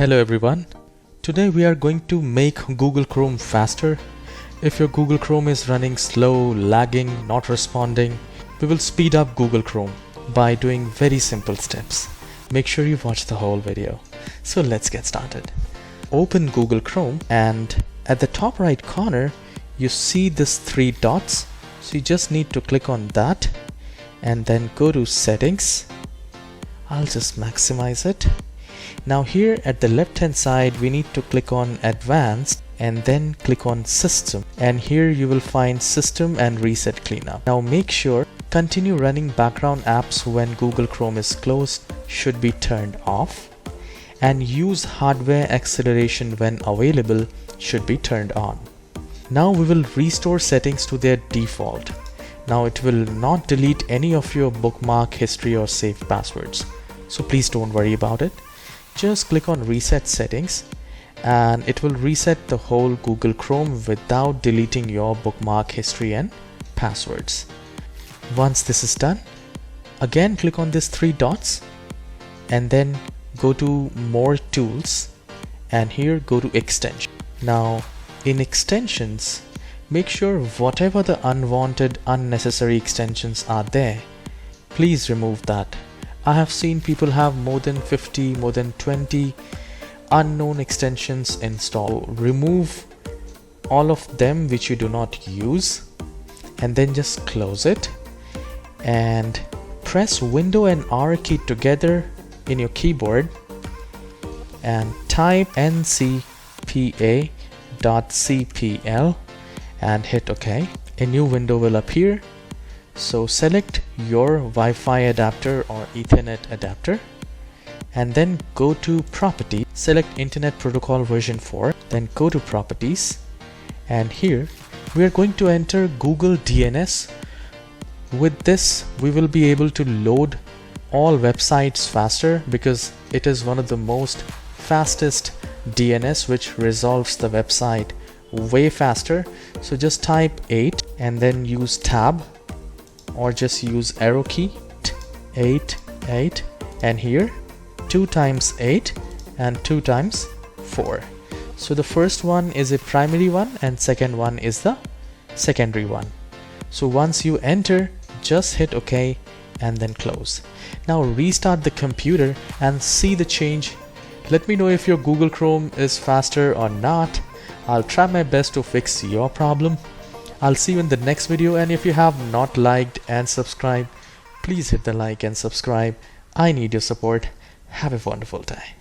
Hello everyone. Today we are going to make Google Chrome faster. If your Google Chrome is running slow, lagging, not responding, we will speed up Google Chrome by doing very simple steps. Make sure you watch the whole video. So let's get started. Open Google Chrome and at the top right corner you see this 3 dots. So you just need to click on that and then go to settings. I'll just maximize it. Now here at the left hand side we need to click on advanced and then click on system, and here you will find system and reset cleanup. Now make sure continue running background apps when Google Chrome is closed should be turned off, and use hardware acceleration when available should be turned on. Now we will restore settings to their default. Now it will not delete any of your bookmark history or saved passwords, so please don't worry about it. Just click on reset settings and it will reset the whole Google Chrome without deleting your bookmark history and passwords. Once this is done, again click on these 3 dots and then go to more tools and here go to extension. Now in extensions, make sure whatever the unwanted, unnecessary extensions are there, please remove that. I have seen people have more than 50, more than 20 unknown extensions installed. Remove all of them which you do not use and then just close it and press Window and R key together in your keyboard and type ncpa.cpl and hit OK. A new window will appear. So select your Wi-Fi adapter or Ethernet adapter and then go to Properties, select Internet Protocol version 4, then go to Properties, and here we are going to enter Google DNS. With this we will be able to load all websites faster because it is one of the most fastest DNS which resolves the website way faster. So just type 8 and then use tab or just use arrow key 8 and here 2 times 8 and 2 times 4. So the first one is a primary one and second one is the secondary one. So once you enter, just hit OK and then close. Now restart the computer and see the change. Let me know if your Google Chrome is faster or not. I'll try my best to fix your problem. I'll see you in the next video, and if you have not liked and subscribed, please hit the like and subscribe. I need your support. Have a wonderful day.